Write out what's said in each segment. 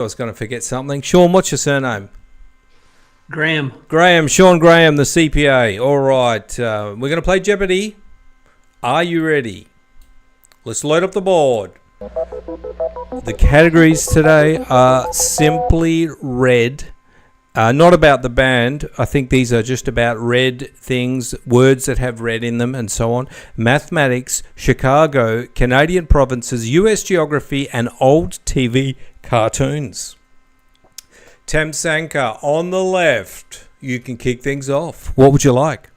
I was going to forget something. Sean, what's your surname? Graham. Sean Graham, the CPA. All right. We're going to play Jeopardy. Are you ready? Let's load up the board. The categories today are simply red. Not about the band. I think these are just about red things, words that have red in them and so on. Mathematics, Chicago, Canadian provinces, US geography, and old TV cartoons. Thamsanqa, on the left, you can kick things off. What would you like?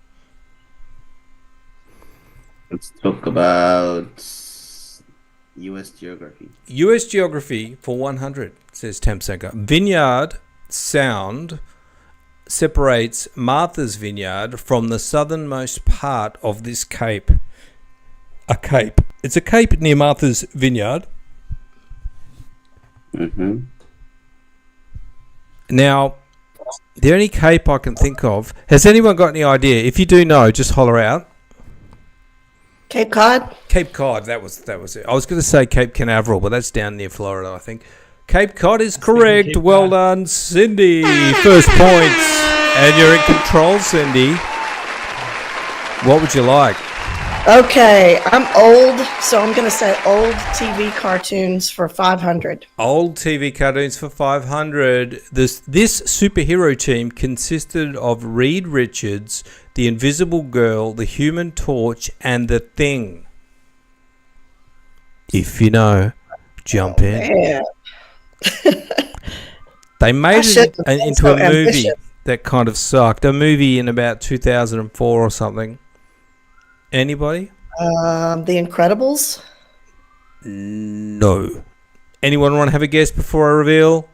Let's talk about US geography. US geography for 100, says Thamsanqa. Vineyard sound separates Martha's Vineyard from the southernmost part of this cape. A cape. It's a cape near Martha's Vineyard. Mm-hmm. Now, the only cape I can think of. Has anyone got any idea? If you do know, just holler out. Cape Cod? Cape Cod, that was it. I was going to say Cape Canaveral, but that's down near Florida, I think. Cape Cod is correct. Well done, Cindy. First points. And you're in control, Cindy. What would you like? Okay, I'm old, so I'm going to say old TV cartoons for 500. Old TV cartoons for 500. This superhero team consisted of Reed Richards, the Invisible Girl, the Human Torch, and the Thing. If you know, jump in. Man. They made it into a movie ambitious. that kind of sucked. A movie in about 2004 or something. Anybody? The Incredibles? No. Anyone want to have a guess before I reveal?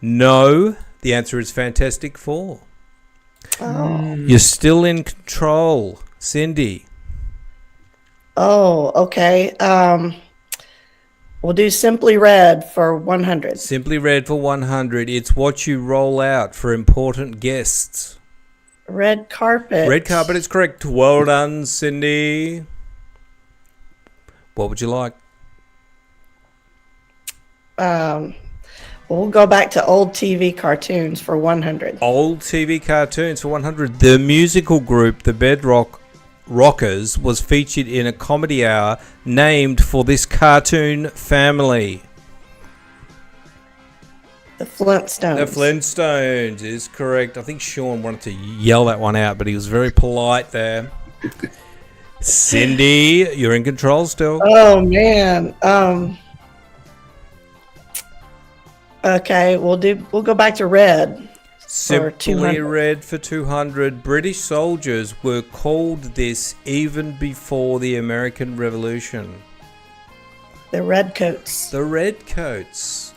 No. The answer is Fantastic Four. Oh. You're still in control, Cindy. Oh, okay. We'll do Simply Red for 100. Simply Red for 100. It's what you roll out for important guests. Red Carpet. Red carpet is correct. Well done, Cindy. What would you like? We'll go back to old TV cartoons for 100. Old TV cartoons for 100. The musical group, the Bedrock Rockers, was featured in a comedy hour named for this cartoon family. The Flintstones. The Flintstones is correct. I think Sean wanted to yell that one out, but he was very polite there. Cindy, you're in control still. Oh, man. Okay, we'll go back to red. Simply Red for 200. British soldiers were called this even before the American Revolution. The Redcoats. The Redcoats.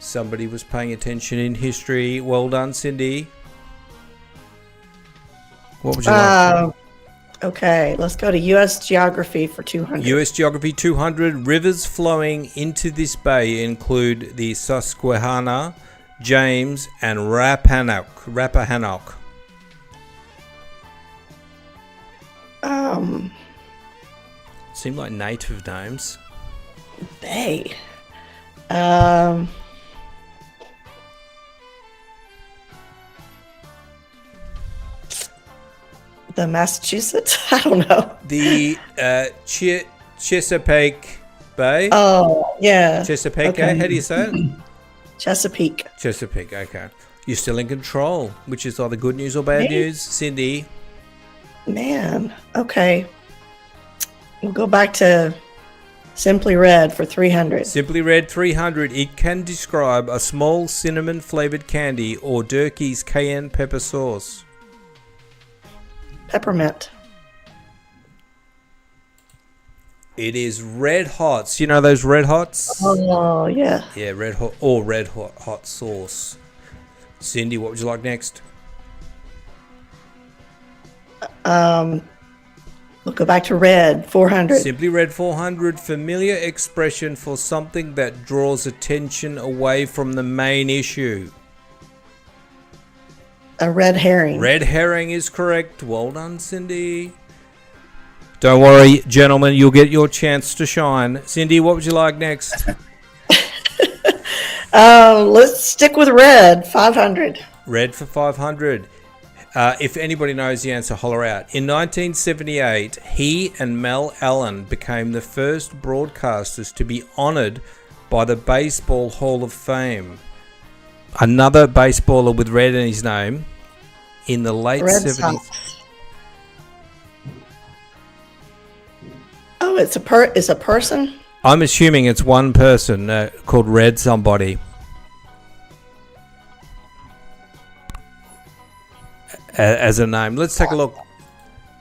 Somebody was paying attention in history. Well done, Cindy. What would you like? Okay, let's go to U.S. Geography for 200. U.S. Geography 200. Rivers flowing into this bay include the Susquehanna, James, and Rappahannock. Seem like native names. Bay. The Massachusetts? I don't know. The Chesapeake Bay. Oh, yeah. Chesapeake. Okay. How do you say it? Chesapeake. Chesapeake. Okay. You're still in control, which is either good news or bad news, Cindy. Man. Okay. We'll go back to Simply Red for 300. Simply Red 300. It can describe a small cinnamon-flavored candy or Durkee's cayenne pepper sauce. Peppermint. It is Red Hots. You know those Red Hots? Oh, yeah. Yeah, Red Hot or Red Hot sauce. Cindy, what would you like next? We'll go back to red, 400. Simply Red 400. Familiar expression for something that draws attention away from the main issue. A red herring. Red herring is correct. Well done, Cindy. Don't worry, gentlemen, you'll get your chance to shine. Cindy, what would you like next? Let's stick with red. 500. Red for 500. If anybody knows the answer, holler out. In 1978, he and Mel Allen became the first broadcasters to be honored by the Baseball Hall of Fame. Another baseballer with red in his name in the late Red 70s. Sox. Oh, it's a person? I'm assuming it's one person called Red somebody. As a name. Let's take a look.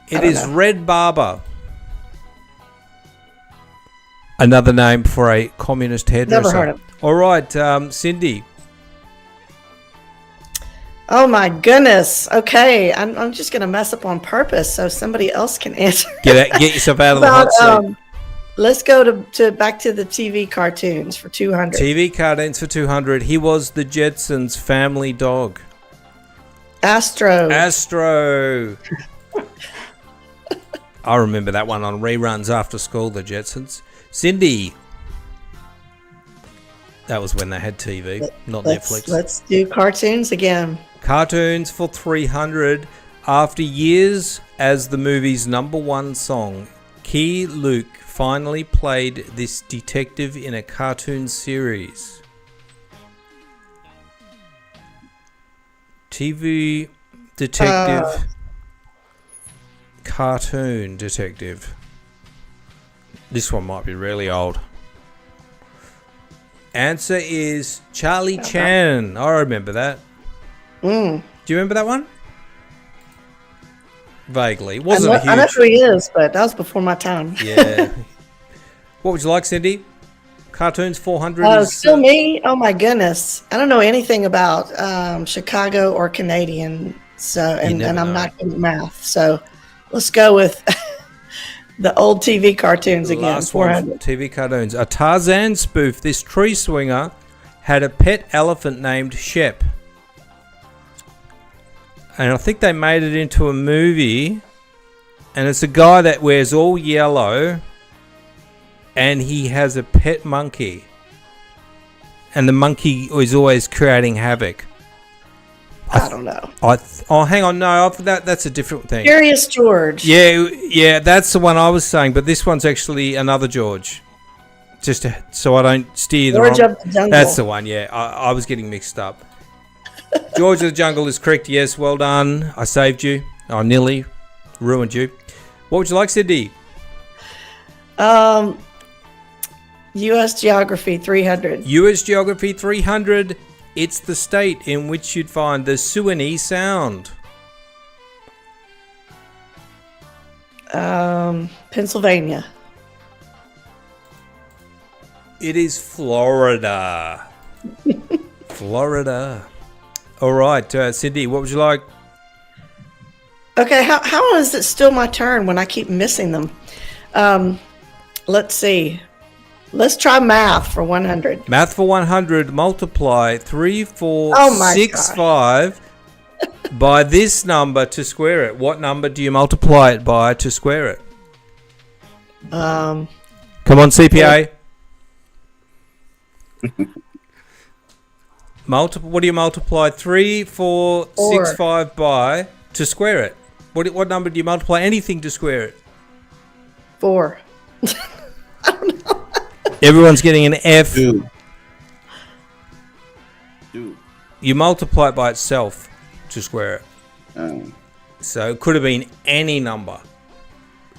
It is Red Barber. Another name for a communist hairdresser. Never heard of him. All right, Cindy. Oh my goodness. Okay, I'm just gonna mess up on purpose so somebody else can answer. Get yourself out of the hot seat. Let's go to back to the TV cartoons for 200. TV cartoons for 200. He was the Jetsons' family dog. Astro. I remember that one on reruns after school, the Jetsons. Cindy. That was when they had TV, not Netflix. Let's do cartoons again. Cartoons for 300. After years as the movie's #1 song, Key Luke finally played this detective in a cartoon series. TV detective. Cartoon detective. This one might be really old. Answer is Charlie Chan. I remember that. Do you remember that one? Vaguely. Wasn't a huge... I know who he is, but that was before my time. Yeah. What would you like, Cindy? Cartoons 400. Still me? Oh my goodness. I don't know anything about Chicago or Canadian. So and I'm not good at math. So let's go with the old TV cartoons again. Last 400. one, TV cartoons. A Tarzan spoof. This tree swinger had a pet elephant named Shep. And I think they made it into a movie. And it's a guy that wears all yellow. And he has a pet monkey. And the monkey is always creating havoc. I don't know. Hang on. No, that's a different thing. Curious George. Yeah, that's the one I was saying. But this one's actually another George. Just so I don't steer the George wrong... of the Jungle. That's the one, yeah. I was getting mixed up. George of the Jungle is correct. Yes, well done. I saved you. I nearly ruined you. What would you like, Cindy? U.S. Geography 300. U.S. Geography 300. It's the state in which you'd find the Suwannee Sound. Pennsylvania. It is Florida. Florida. All right, Cindy, what would you like? Okay, how is it still my turn when I keep missing them? Let's see. Let's try math for 100. Math for 100. Multiply 3465 by this number to square it. What number do you multiply it by to square it? Come on, CPA. What do you multiply 3465 by to square it? What number do you multiply anything to square it? 4. Everyone's getting an F. 2. You multiply it by itself to square it. Oh. So it could have been any number.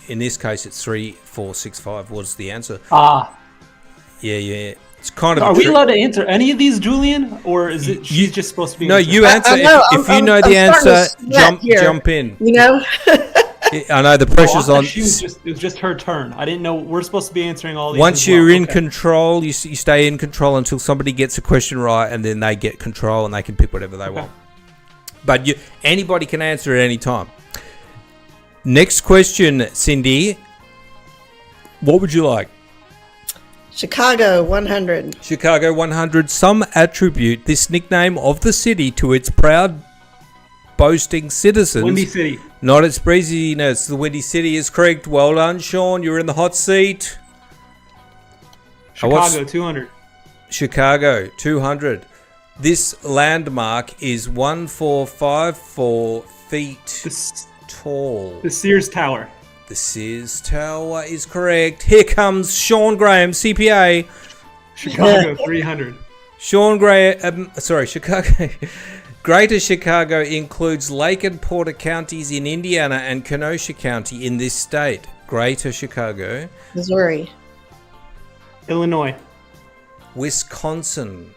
In this case, it's 3465 was the answer. Yeah. It's kind of. Are we allowed to answer any of these, Julian, or is it she's just supposed to be? No, answering? you answer. If you know the answer, jump in. You know. I know the pressure's on. It was just her turn. I didn't know we're supposed to be answering all these. Once you're in control, you stay in control until somebody gets a question right, and then they get control and they can pick whatever they want. But anybody can answer at any time. Next question, Cindy. What would you like? Chicago 100. Chicago 100. Some attribute this nickname of the city to its proud, boasting citizens. Windy City. Not its breeziness. The Windy City is correct. Well done, Sean. You're in the hot seat. Chicago 200. Chicago, 200. This landmark is 1454 feet tall. The Sears Tower. The Sears Tower is correct. Here comes Sean Graham, CPA. Chicago, 300. Sean Graham, Chicago. Greater Chicago includes Lake and Porter counties in Indiana and Kenosha County in this state. Greater Chicago. Missouri. Illinois. Wisconsin.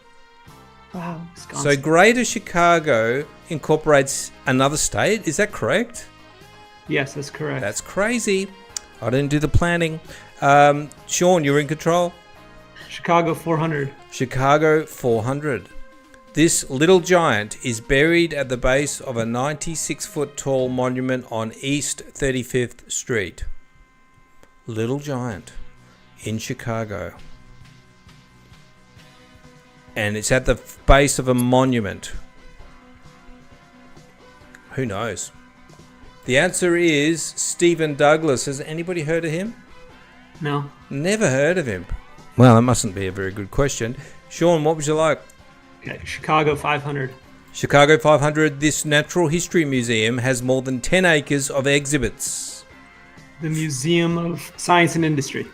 Wow. So Greater Chicago incorporates another state. Is that correct? Yes, that's correct. That's crazy. I didn't do the planning. Sean, you're in control. Chicago, 400. Chicago, 400. This little giant is buried at the base of a 96-foot tall monument on East 35th Street. Little giant in Chicago. And it's at the base of a monument. Who knows? The answer is Stephen Douglas. Has anybody heard of him? No. Never heard of him. Well, that mustn't be a very good question. Sean, what would you like? Okay, Chicago, 500. Chicago 500. This natural history museum has more than 10 acres of exhibits. The Museum of Science and Industry.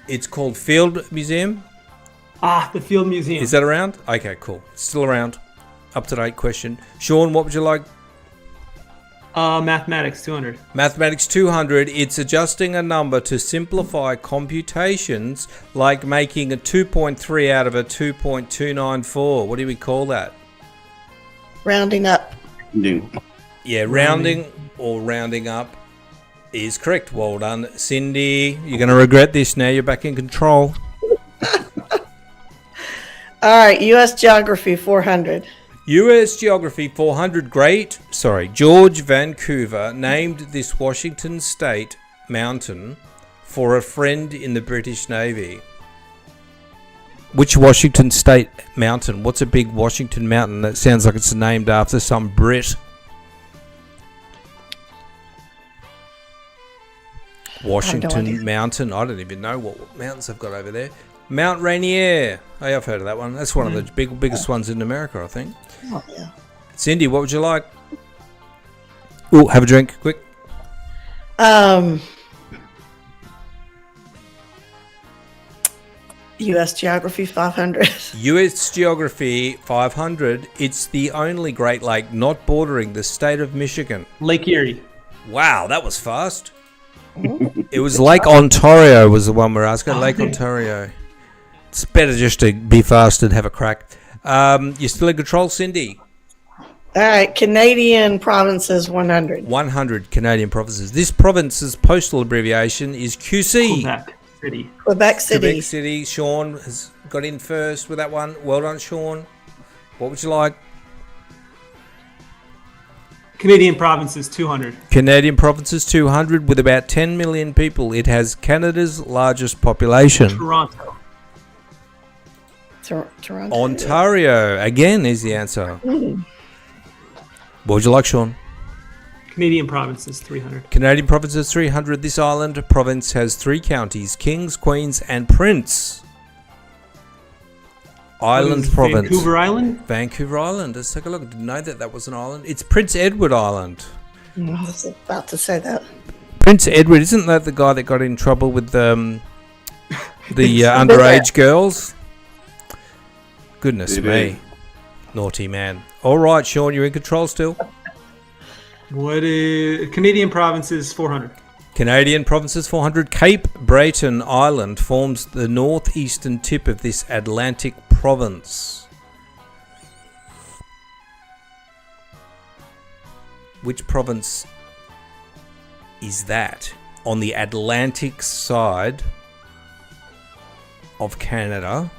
It's called Field Museum. The Field Museum. Is that around? Okay, cool. Still around. Up to date question. Sean, what would you like? Mathematics, 200. Mathematics 200. It's adjusting a number to simplify computations, like making a 2.3 out of a 2.294. What do we call that? Rounding up. Yeah, rounding or rounding up is correct. Well done, Cindy. You're going to regret this now. You're back in control. All right, U.S. Geography, 400. U.S. Geography 400. George Vancouver named this Washington State mountain for a friend in the British Navy. Which Washington State mountain? What's a big Washington mountain that sounds like it's named after some Brit? Washington Mountain. I don't even know what mountains I've got over there. Mount Rainier. Oh, yeah, I've heard of that one. That's one of the biggest ones in America, I think. Oh, yeah. Cindy, what would you like? Oh, have a drink, quick. U.S. Geography 500. U.S. Geography 500. It's the only Great Lake not bordering the state of Michigan. Lake Erie. Wow, that was fast. It was Lake Ontario was the one we're asking. Lake Ontario. It's better just to be fast and have a crack. You're still in control, Cindy? All right, Canadian provinces, 100. 100 Canadian provinces. This province's postal abbreviation is QC. Quebec City. Quebec City. Sean has got in first with that one. Well done, Sean. What would you like? Canadian provinces, 200. Canadian provinces, 200, with about 10 million people. It has Canada's largest population. Toronto. Toronto. Ontario, again, is the answer. What would you like, Sean? Canadian provinces, 300. Canadian provinces, 300. This island province has 3 counties: Kings, Queens, and Prince. Island province. Vancouver Island? Vancouver Island. Let's take a look. I didn't know that was an island. It's Prince Edward Island. I was about to say that. Prince Edward, isn't that the guy that got in trouble with the underage girls? Goodness me. Naughty man. All right, Sean, you're in control still. What is Canadian provinces, 400. Canadian provinces, 400. Cape Breton Island forms the northeastern tip of this Atlantic province. Which province is that? On the Atlantic side of Canada.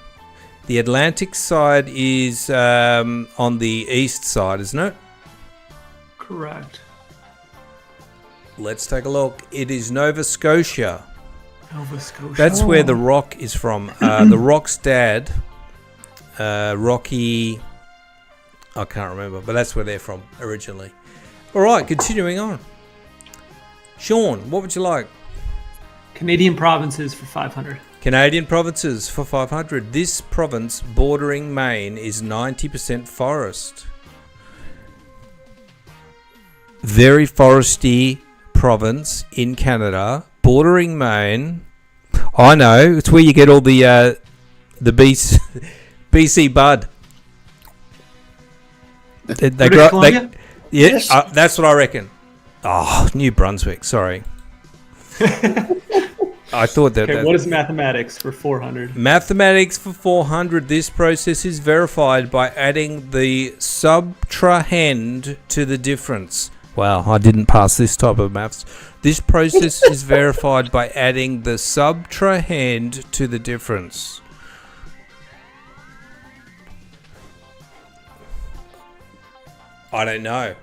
The Atlantic side is on the east side, isn't it? Correct. Let's take a look. It is Nova Scotia. Nova Scotia. That's where The Rock is from. The Rock's dad, Rocky, I can't remember, but that's where they're from originally. All right, continuing on. Sean, what would you like? Canadian provinces for 500. Canadian provinces for 500. This province bordering Maine is 90% forest. Very foresty province in Canada, bordering Maine. I know, it's where you get all the BC bud. They British Columbia? Yeah, that's what I reckon. Oh, New Brunswick. Sorry. I thought that. Okay, what is mathematics for 400? Mathematics for 400. This process is verified by adding the subtrahend to the difference. Wow, I didn't pass this type of maths. This process is verified by adding the subtrahend to the difference. I don't know.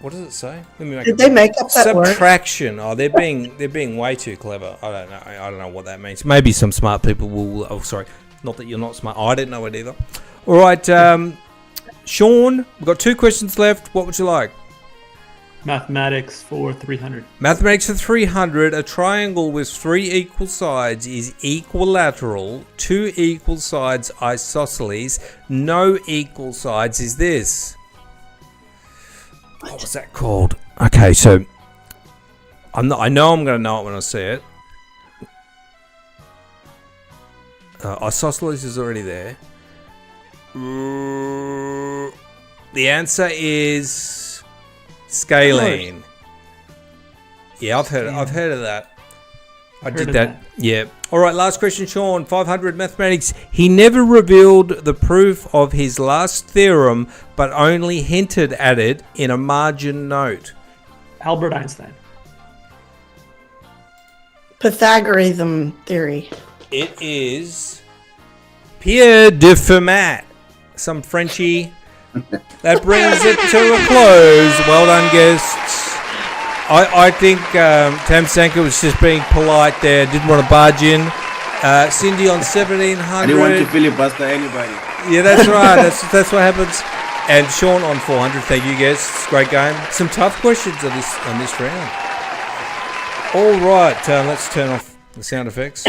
What does it say? Let me make Did they make up that word? Subtraction. Oh, they're being way too clever. I don't know what that means. Maybe some smart people will. Oh, sorry. Not that you're not smart. I didn't know it either. All right, Sean. We've got 2 questions left. What would you like? Mathematics for 300. Mathematics for 300. A triangle with 3 equal sides is equilateral. 2 equal sides isosceles. No equal sides is this. What was that called? Okay, so I know I'm going to know it when I see it. Isosceles is already there. The answer is scalene. Yeah, I've heard of that. I did that. Yeah. All right, last question, Sean. 500 mathematics. He never revealed the proof of his last theorem, but only hinted at it in a margin note. Albert Einstein. Pythagorean theory. It is Pierre de Fermat. Some Frenchy. That brings it to a close. Well done, guests. I think Thamsanqa was just being polite there. Didn't want to barge in. Cindy on 1700. I didn't want to filibuster anybody. Yeah, that's right. That's what happens. And Sean on 400. Thank you, guests. Great game. Some tough questions on this round. All right, let's turn off the sound effects.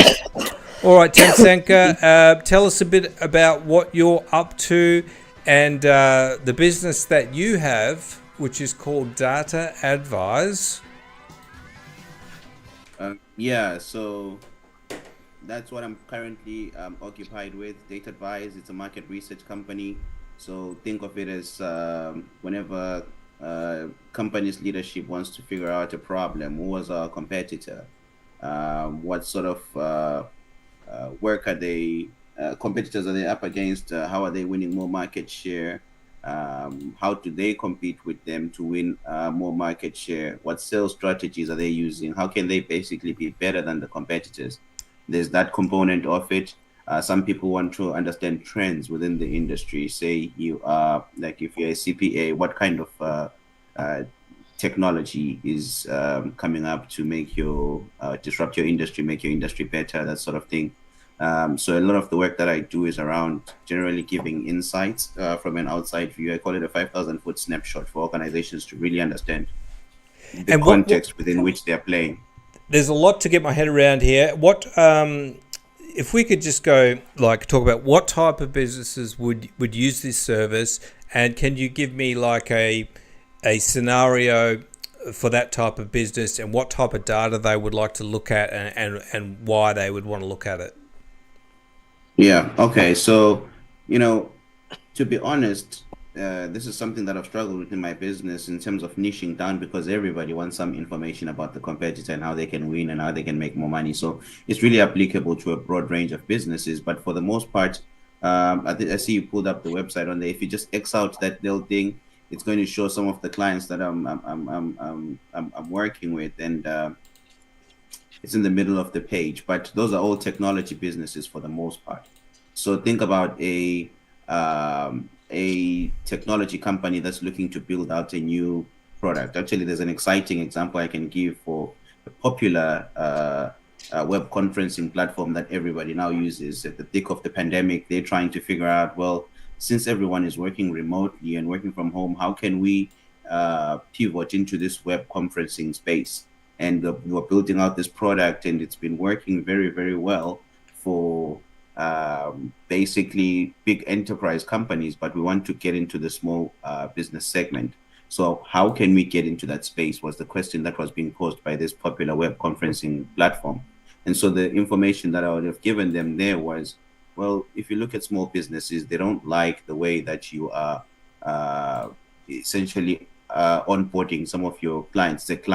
All right, Thamsanqa, tell us a bit about what you're up to and the business that you have, which is called Data Advise. Yeah, so that's what I'm currently occupied with. Data Advise, it's a market research company. So think of it as whenever company's leadership wants to figure out a problem, who was our competitor, what sort of work are they, competitors are they up against, how are they winning more market share, how do they compete with them to win more market share, what sales strategies are they using, how can they basically be better than the competitors. There's that component of it. Some people want to understand trends within the industry. Say you are, like if you're a CPA, what kind of technology is coming up to make your disrupt your industry, make your industry better, that sort of thing. So a lot of the work that I do is around generally giving insights from an outside view. I call it a 5,000-foot snapshot for organizations to really understand the context within which they're playing. There's a lot to get my head around here. What if we could just go talk about what type of businesses would use this service, and can you give me like a scenario for that type of business and what type of data they would like to look at and why they would want to look at it? Yeah. Okay. So, to be honest, this is something that I've struggled with in my business in terms of niching down, because everybody wants some information about the competitor and how they can win and how they can make more money. So it's really applicable to a broad range of businesses. But for the most part, I see you pulled up the website on there. If you just X out that little thing, it's going to show some of the clients that I'm working with, and it's in the middle of the page. But those are all technology businesses for the most part. So think about a technology company that's looking to build out a new product. Actually, there's an exciting example I can give for a popular web conferencing platform that everybody now uses. At the thick of the pandemic, they're trying to figure out, well, since everyone is working remotely and working from home, how can we pivot into this web conferencing space? and we were building out this product, and it's been working very, very well for basically big enterprise companies, but we want to get into the small business segment. So how can we get into that space was the question that was being posed by this popular web conferencing platform. And so the information that I would have given them there was, well, if you look at small businesses, they don't like the way that you are essentially onboarding some of your clients. It's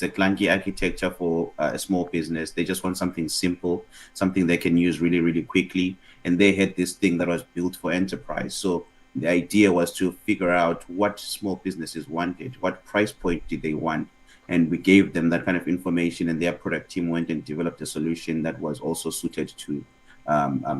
a clunky architecture for a small business. They just want something simple, something they can use really, really quickly. And they had this thing that was built for enterprise. So the idea was to figure out what small businesses wanted, what price point did they want, and we gave them that kind of information, and their product team went and developed a solution that was also suited to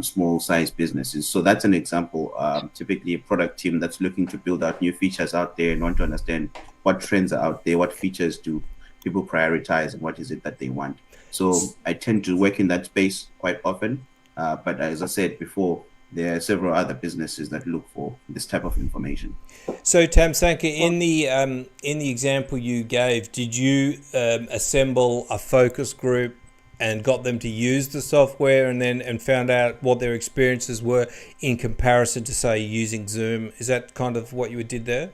small size businesses. So that's an example. Typically a product team that's looking to build out new features out there and want to understand what trends are out there, what features do people prioritize, and what is it that they want. So I tend to work in that space quite often. But as I said before, there are several other businesses that look for this type of information. So Thamsanqa, in the example you gave, did you assemble a focus group and got them to use the software, and found out what their experiences were in comparison to, say, using Zoom? Is that kind of what you did there?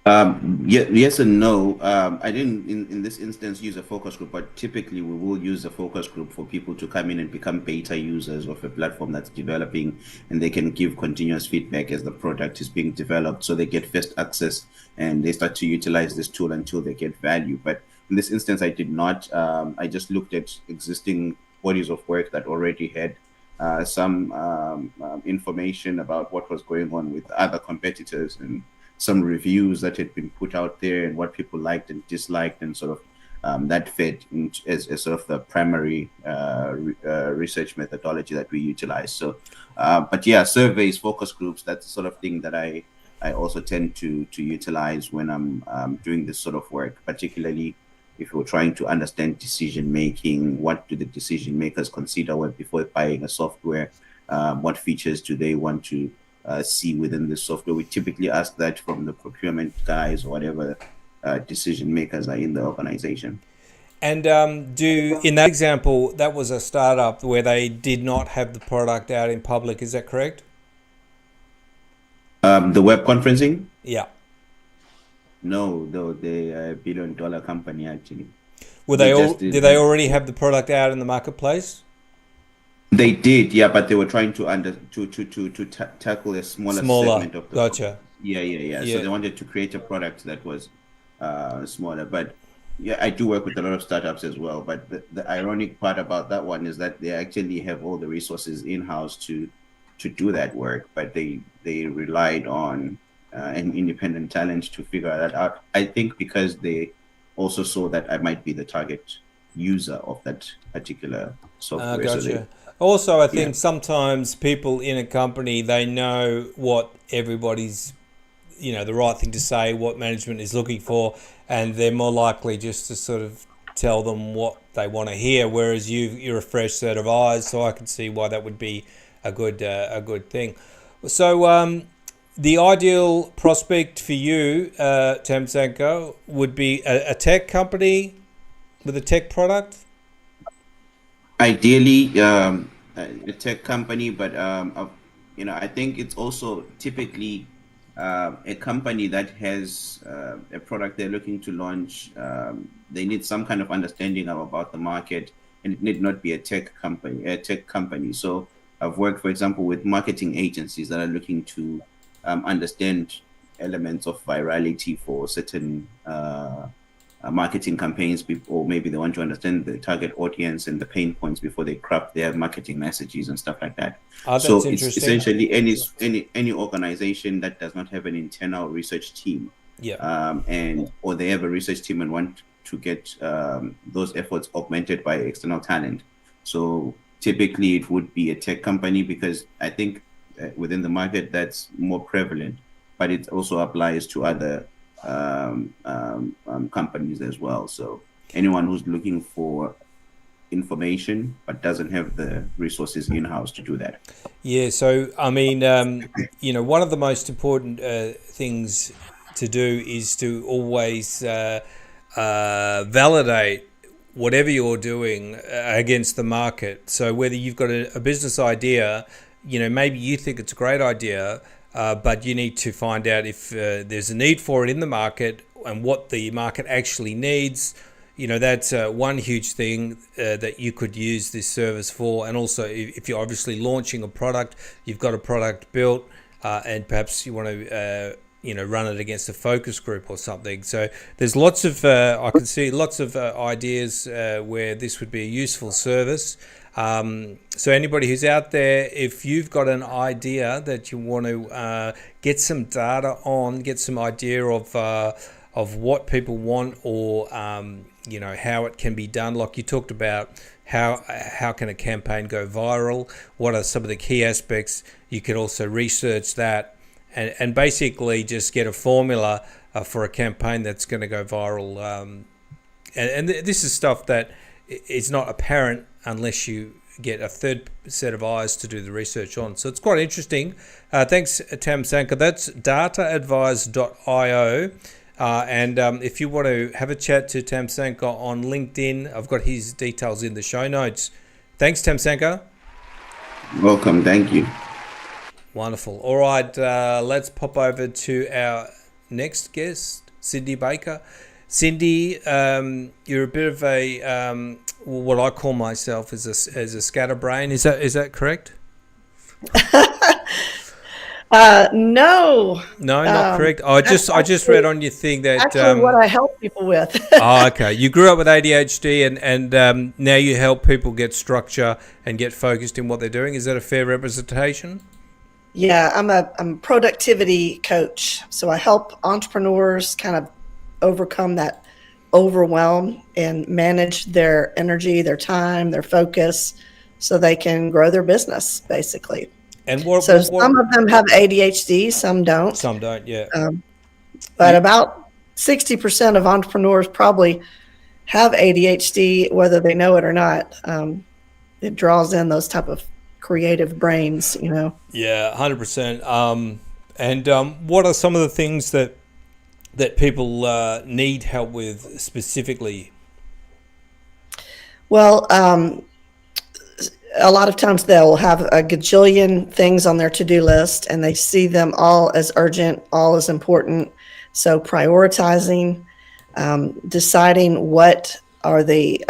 Yes and no. I didn't in this instance use a focus group, but typically we will use a focus group for people to come in and become beta users of a platform that's developing, and they can give continuous feedback as the product is being developed. So they get first access and they start to utilize this tool until they get value. But in this instance, I did not. I just looked at existing bodies of work that already had some information about what was going on with other competitors, and some reviews that had been put out there, and what people liked and disliked, and sort of that fed as sort of the primary research methodology that we utilize. So, but yeah, surveys, focus groups, that's the sort of thing that I also tend to utilize when I'm doing this sort of work, particularly if you're trying to understand decision making. What do the decision makers consider before buying a software? What features do they want to see within the software? We typically ask that from the procurement guys or whatever decision makers are in the organization. And in that example, that was a startup where they did not have the product out in public. Is that correct? The web conferencing? Yeah. No, though they're $1 billion company actually. Did they already have the product out in the marketplace? They did, yeah, but they were trying to tackle a smaller segment of the. Gotcha. Yeah. So they wanted to create a product that was smaller. But yeah, I do work with a lot of startups as well. But the ironic part about that one is that they actually have all the resources in-house to do that work, but they relied on an independent talent to figure that out. I think because they also saw that I might be the target user of that particular software. Gotcha. Also, I think sometimes people in a company, they know what everybody's, the right thing to say, what management is looking for, and they're more likely just to sort of tell them what they want to hear. Whereas you're a fresh set of eyes, so I can see why that would be a good thing. So the ideal prospect for you, Thamsanqa, would be a tech company with a tech product. Ideally, a tech company, but I think it's also typically a company that has a product they're looking to launch. They need some kind of understanding about the market, and it need not be a tech company. So I've worked, for example, with marketing agencies that are looking to understand elements of virality for certain marketing campaigns, or maybe they want to understand the target audience and the pain points before they craft their marketing messages and stuff like that. So it's essentially any organization that does not have an internal research team, or they have a research team and want to get those efforts augmented by external talent. So typically it would be a tech company, because I think within the market that's more prevalent, but it also applies to other companies as well. So anyone who's looking for information but doesn't have the resources in-house to do that. Yeah, so I mean, one of the most important things to do is to always validate whatever you're doing against the market. So whether you've got a business idea, maybe you think it's a great idea, but you need to find out if there's a need for it in the market and what the market actually needs. That's one huge thing that you could use this service for. And also, if you're obviously launching a product, you've got a product built, and perhaps you want to run it against a focus group or something. So there's lots of I can see lots of ideas where this would be a useful service. So anybody who's out there, if you've got an idea that you want to get some data on, get some idea of what people want, or how it can be done, like you talked about, how can a campaign go viral, what are some of the key aspects, you could also research that and basically just get a formula for a campaign that's going to go viral. And this is stuff that is not apparent unless you get a third set of eyes to do the research on. So it's quite interesting. Thanks, Thamsanqa. That's dataadvise.io. And if you want to have a chat to Thamsanqa on LinkedIn, I've got his details in the show notes. Thanks, Thamsanqa. Welcome. Thank you. Wonderful. All right, let's pop over to our next guest, Cindy Baker. Cindy, you're a bit of a what I call myself as a scatterbrain. Is that correct? No, not correct. I just read on your thing that actually what I help people with. Oh, okay. You grew up with ADHD, and now you help people get structure and get focused in what they're doing. Is that a fair representation? Yeah, I'm a productivity coach, so I help entrepreneurs kind of overcome that overwhelm and manage their energy, their time, their focus, so they can grow their business, basically. And some of them have ADHD, some don't. Some don't, yeah. But about 60% of entrepreneurs probably have ADHD, whether they know it or not. It draws in those type of creative brains, Yeah, 100%. And what are some of the things that people need help with specifically? Well, a lot of times they'll have a gajillion things on their to-do list and they see them all as urgent, all as important. So prioritizing, deciding what are the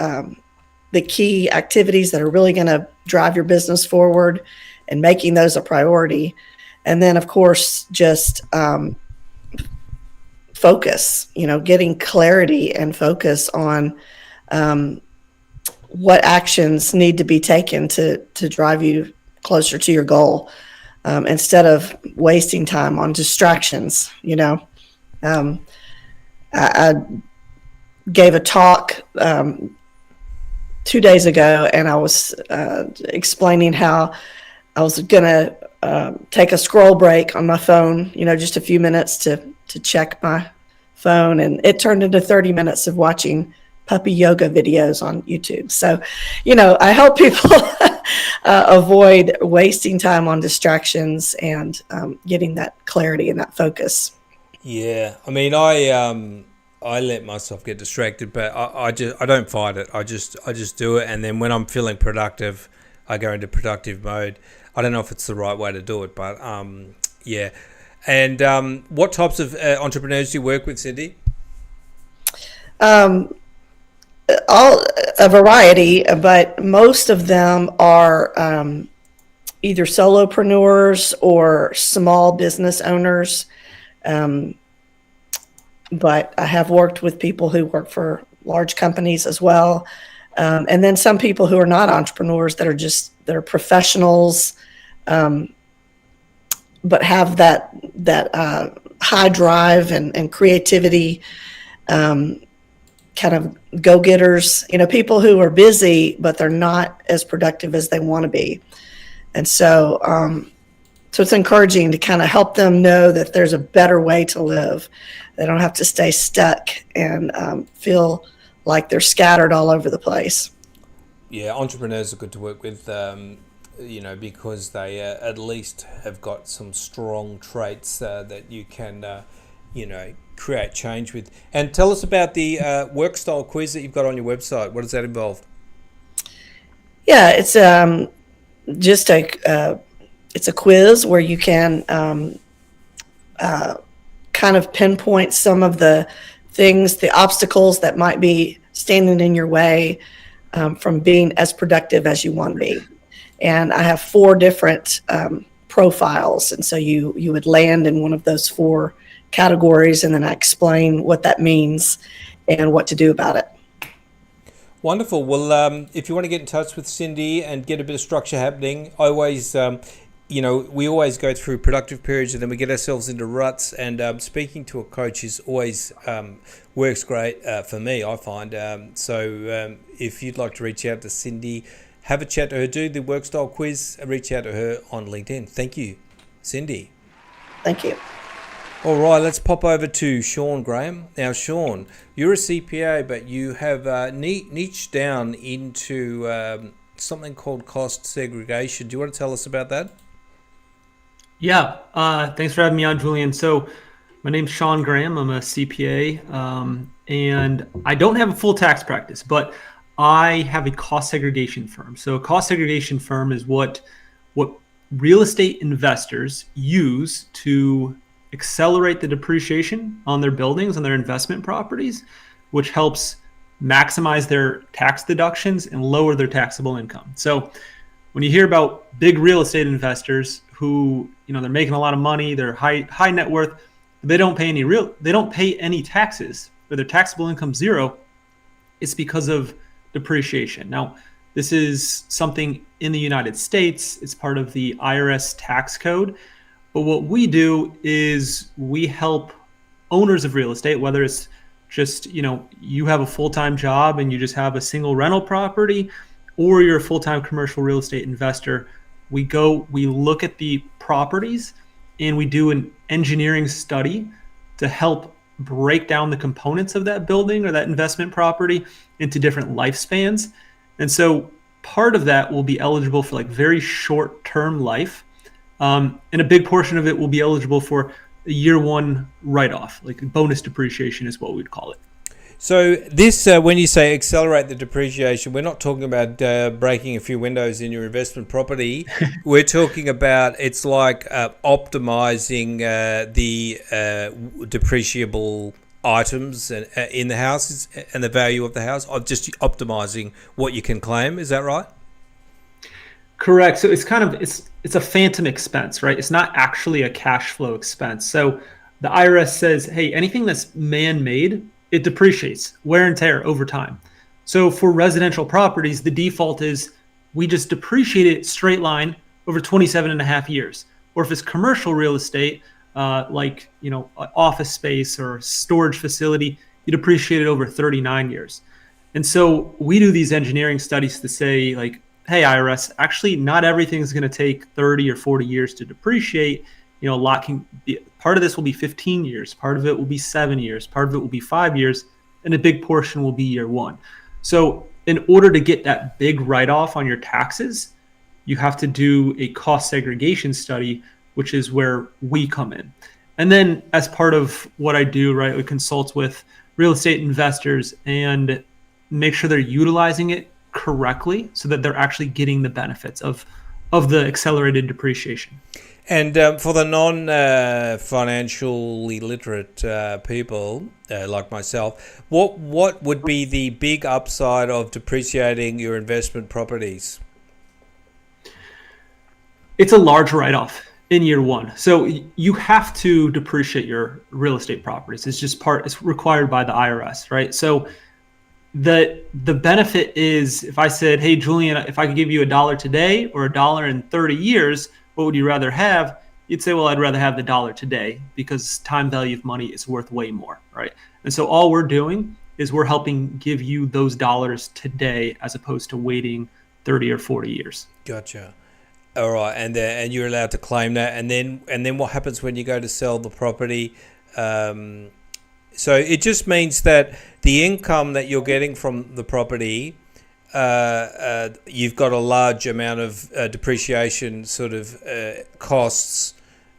key activities that are really going to drive your business forward and making those a priority. And then, of course, just focus, getting clarity and focus on what actions need to be taken to drive you closer to your goal, instead of wasting time on distractions. I gave a talk 2 days ago, and I was explaining how I was going to take a scroll break on my phone, just a few minutes to check my phone, and it turned into 30 minutes of watching puppy yoga videos on YouTube. So, I help people avoid wasting time on distractions and getting that clarity and that focus. Yeah, I mean, I let myself get distracted, but I don't fight it. I just do it, and then when I'm feeling productive, I go into productive mode. I don't know if it's the right way to do it, but yeah. And what types of entrepreneurs do you work with, Cindy? A variety, but most of them are either solopreneurs or small business owners. But I have worked with people who work for large companies as well. And then some people who are not entrepreneurs that are professionals, but have that high drive and creativity, kind of go-getters, people who are busy, but they're not as productive as they want to be. And so it's encouraging to kind of help them know that there's a better way to live. They don't have to stay stuck and feel like they're scattered all over the place. Yeah, entrepreneurs are good to work with, because they at least have got some strong traits that you can create change with. And tell us about the work style quiz that you've got on your website. What does that involve? Yeah, it's just it's a quiz where you can kind of pinpoint some of the things, the obstacles that might be standing in your way from being as productive as you want to be. And I have 4 different profiles, and so you would land in one of those 4 categories, and then I explain what that means and what to do about it. Wonderful. Well, if you want to get in touch with Cindy and get a bit of structure happening, I always, we always go through productive periods and then we get ourselves into ruts. And speaking to a coach is always works great for me, I find. So if you'd like to reach out to Cindy, have a chat to her, do the work style quiz, and reach out to her on LinkedIn. Thank you, Cindy. Thank you. All right, let's pop over to Sean Graham. Now, Sean, you're a CPA, but you have niched down into something called cost segregation. Do you want to tell us about that? Yeah, thanks for having me on, Julian. So my name's Sean Graham. I'm a CPA, and I don't have a full tax practice, but I have a cost segregation firm. So a cost segregation firm is what real estate investors use to accelerate the depreciation on their buildings and their investment properties, which helps maximize their tax deductions and lower their taxable income. So when you hear about big real estate investors who, they're making a lot of money, they're high net worth, they don't pay any taxes, or their taxable income zero, it's because of depreciation. Now, this is something in the United States. It's part of the IRS tax code. But what we do is we help owners of real estate, whether it's just, you have a full-time job and you just have a single rental property, or you're a full-time commercial real estate investor. We look at the properties and we do an engineering study to help break down the components of that building or that investment property into different lifespans. And so part of that will be eligible for very short-term life. And a big portion of it will be eligible for a year 1 write-off, like bonus depreciation is what we'd call it. So this, when you say accelerate the depreciation, we're not talking about breaking a few windows in your investment property. We're talking about it's like optimizing the depreciable items in the houses and the value of the house, or just optimizing what you can claim. Is that right? Correct. So it's a phantom expense, right? It's not actually a cash flow expense. So the IRS says, hey, anything that's man-made, it depreciates, wear and tear over time. So for residential properties, the default is we just depreciate it straight line over 27 and a half years. Or if it's commercial real estate, office space or storage facility, you depreciate it over 39 years. And so we do these engineering studies to say, hey, IRS, actually not everything's going to take 30 or 40 years to depreciate. Part of this will be 15 years, part of it will be 7 years, part of it will be 5 years, and a big portion will be year 1. So in order to get that big write-off on your taxes, you have to do a cost segregation study, which is where we come in. And then as part of what I do, right, we consult with real estate investors and make sure they're utilizing it correctly so that they're actually getting the benefits of the accelerated depreciation. And for the non-financially literate people like myself, what would be the big upside of depreciating your investment properties? It's a large write-off in year 1. So you have to depreciate your real estate properties. It's required by the IRS, right? So the benefit is if I said, hey, Julian, if I could give you $1 today or $1 in 30 years, what would you rather have? You'd say, well, I'd rather have the $1 today because time value of money is worth way more, right? And so all we're doing is we're helping give you those dollars today as opposed to waiting 30 or 40 years. Gotcha. All right, and you're allowed to claim that, and then what happens when you go to sell the property? So it just means that the income that you're getting from the property, you've got a large amount of depreciation sort of costs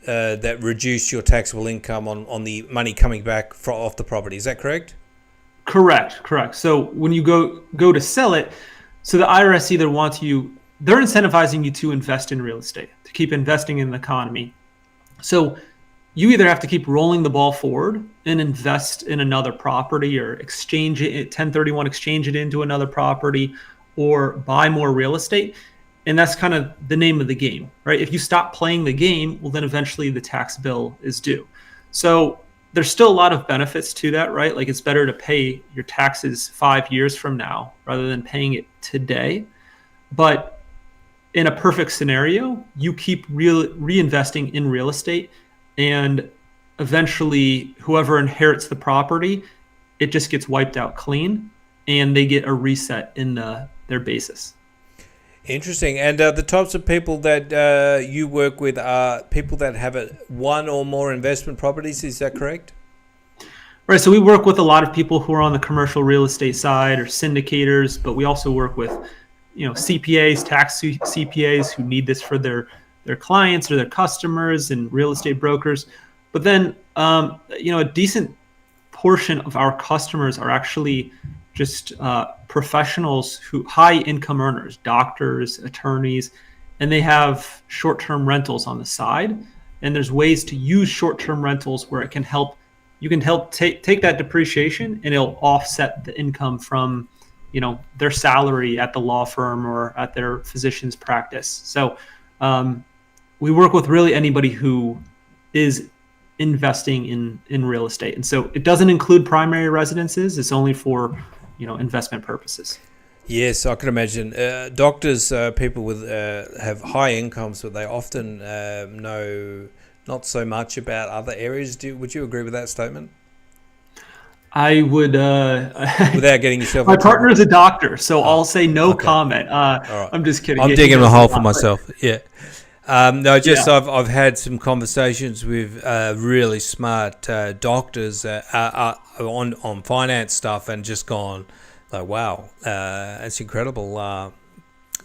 that reduce your taxable income on the money coming back off the property. Is that correct? Correct. So when you go to sell it, so the IRS either wants you, they're incentivizing you to invest in real estate, to keep investing in the economy. So you either have to keep rolling the ball forward and invest in another property, or exchange it, 1031 exchange it into another property, or buy more real estate. And that's kind of the name of the game, right? If you stop playing the game, well, then eventually the tax bill is due. So there's still a lot of benefits to that, right? Like, it's better to pay your taxes 5 years from now rather than paying it today. But in a perfect scenario, you keep reinvesting in real estate, and eventually whoever inherits the property, it just gets wiped out clean, and they get a reset in their basis. Interesting. And the types of people that you work with are people that have one or more investment properties. Is that correct? Right. So we work with a lot of people who are on the commercial real estate side, or syndicators, but we also work with, CPAs, tax CPAs who need this for their clients or their customers, and real estate brokers. But then, a decent portion of our customers are actually just professionals high income earners, doctors, attorneys, and they have short-term rentals on the side. And there's ways to use short-term rentals where you can help take that depreciation, and it'll offset the income from, their salary at the law firm or at their physician's practice. So we work with really anybody who is investing in real estate. And so it doesn't include primary residences. It's only for investment purposes. Yes, I can imagine. Doctors, people with have high incomes, but they often know not so much about other areas. Would you agree with that statement? I would. Without getting yourself. My partner is a doctor, so I'll say no comment. Right. I'm just kidding. I'm digging a hole for myself. Yeah. I've had some conversations with really smart doctors on finance stuff, and just gone like, wow, it's incredible.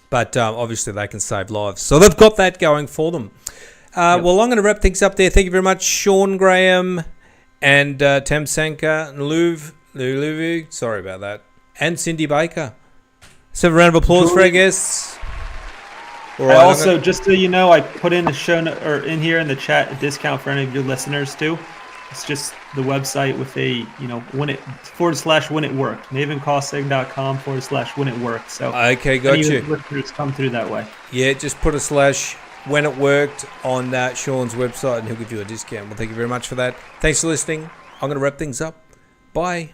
But obviously they can save lives, so they've got that going for them. Well, I'm going to wrap things up there. Thank you very much, Sean Graham and Thamsanqa Ndlovu. Sorry about that. And Cindy Baker. So a round of applause for our guests. Right, also, just so you know, I put in the show or in here in the chat a discount for any of your listeners too. It's just the website with a when it /when it worked. mavencosting.com/when it worked. So okay, got you. Listeners come through that way. Yeah, just put a /when it worked on Sean's website, and he'll give you a discount. Well, thank you very much for that. Thanks for listening. I'm going to wrap things up. Bye.